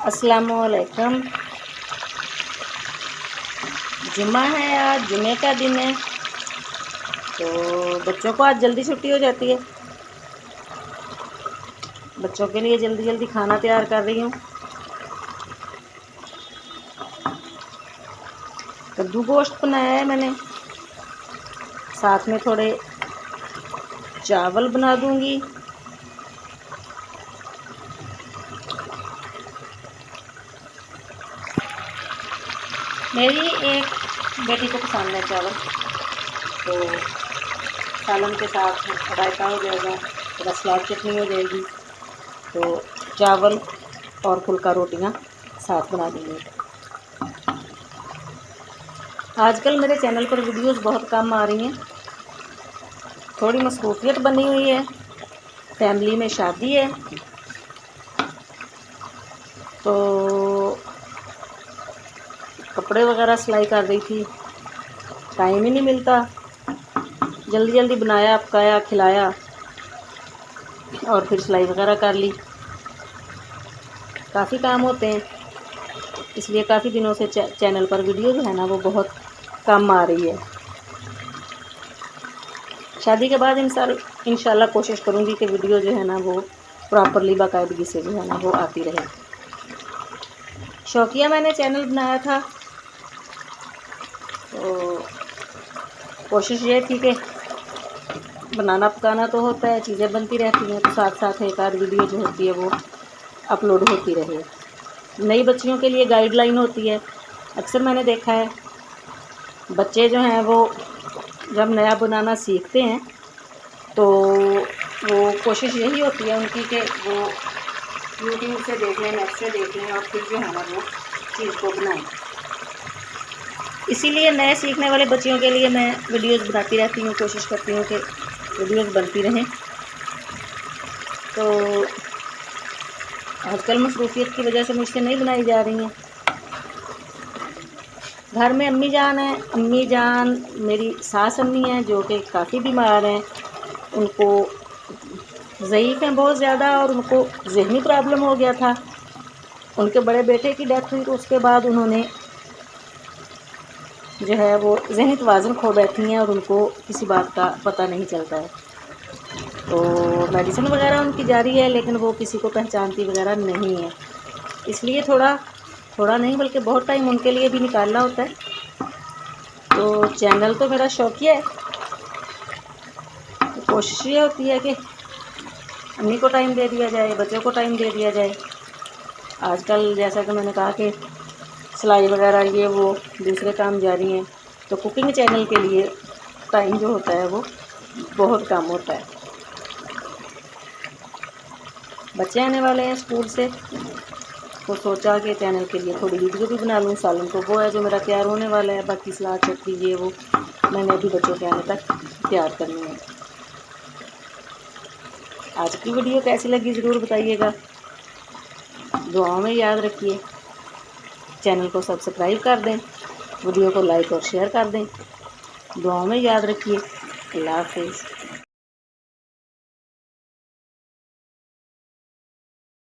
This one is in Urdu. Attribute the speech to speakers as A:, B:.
A: السلام علیکم۔ جمعہ ہے، آج جمعے کا دن ہے، تو بچوں کو آج جلدی چھٹی ہو جاتی ہے۔ بچوں کے لیے جلدی جلدی کھانا تیار کر رہی ہوں۔ کدو گوشت بنایا ہے میں نے، ساتھ میں تھوڑے چاول بنا دوں گی۔ میری ایک بیٹی کو پسند ہے چاول، تو سالن کے ساتھ رائتا ہو جائے گا، تھوڑا سلاد چٹنی ہو جائے گی، تو چاول اور پھلکا روٹیاں ساتھ بنا دیں گے۔ آج کل میرے چینل پر ویڈیوز بہت کم آ رہی ہیں، تھوڑی مصروفیت بنی ہوئی ہے، فیملی میں شادی ہے، تو کپڑے وغیرہ سلائی کر رہی تھی، ٹائم ہی نہیں ملتا، جلدی جلدی بنایا، پکایا، کھلایا اور پھر سلائی وغیرہ کر لی۔ کافی کام ہوتے ہیں، اس لیے کافی دنوں سے چینل پر ویڈیو جو ہے نا وہ بہت کم آ رہی ہے۔ شادی کے بعد انشاءاللہ کوشش کروں گی کہ ویڈیو جو ہے نا وہ پراپرلی باقاعدگی سے جو ہے نا وہ آتی رہے۔ شوقیہ میں نے چینل بنایا تھا، تو کوشش یہ تھی کہ بنانا پکانا تو ہوتا ہے، چیزیں بنتی رہتی ہیں، تو ساتھ ساتھ ایک آدھ ویڈیو جو ہوتی ہے وہ اپلوڈ ہوتی رہے۔ نئی بچیوں کے لیے گائیڈ لائن ہوتی ہے، اکثر میں نے دیکھا ہے بچے جو ہیں وہ جب نیا بنانا سیکھتے ہیں تو وہ کوشش یہی ہوتی ہے ان کی کہ وہ یوٹیوب سے دیکھ لیں، نیٹ سے دیکھ لیں اور پھر جو ہے نا وہ چیز کو بنائیں۔ اسی لیے نئے سیکھنے والے بچیوں کے لیے میں ویڈیوز بناتی رہتی ہوں، کوشش کرتی ہوں کہ ویڈیوز بنتی رہیں۔ تو آج کل مصروفیت کی وجہ سے مجھ سے نہیں بنائی جا رہی ہیں۔ گھر میں امی جان ہیں، امی جان میری ساس امی ہیں جو کہ کافی بیمار ہیں، ان کو ضعیف ہیں بہت زیادہ، اور ان کو ذہنی پرابلم ہو گیا تھا۔ ان کے بڑے بیٹے کی ڈیتھ ہوئی تو اس کے بعد انہوں نے جو ہے وہ ذہنی توازن کھو بیٹھی ہیں اور ان کو کسی بات کا پتہ نہیں چلتا ہے۔ تو میڈیسن وغیرہ ان کی جاری ہے، لیکن وہ کسی کو پہچانتی وغیرہ نہیں ہے، اس لیے تھوڑا نہیں بلکہ بہت ٹائم ان کے لیے بھی نکالنا ہوتا ہے۔ تو چینل تو میرا شوقیہ ہے، کوشش یہ ہوتی ہے کہ امی کو ٹائم دے دیا جائے، بچوں کو ٹائم دے دیا جائے۔ آج کل جیسا کہ میں نے کہا کہ سلائی وغیرہ یہ وہ دوسرے کام جاری ہیں، تو کوکنگ چینل کے لیے ٹائم جو ہوتا ہے وہ بہت کم ہوتا ہے۔ بچے آنے والے ہیں اسکول سے، تو سوچا کہ چینل کے لیے تھوڑی ویڈیو بھی بنا لوں۔ سالن تو وہ ہے جو میرا تیار ہونے والا ہے، باقی سلاد چٹنی یہ وہ میں نے ابھی بچوں کے آنے تک تیار کرنی ہے۔ آج کی ویڈیو کیسی لگی ضرور بتائیے گا، دعاؤں میں یاد رکھیے، چینل کو سبسکرائب کر دیں، ویڈیو کو لائک اور شیئر کر دیں، دعاؤں میں یاد رکھیے۔ اللہ حافظ۔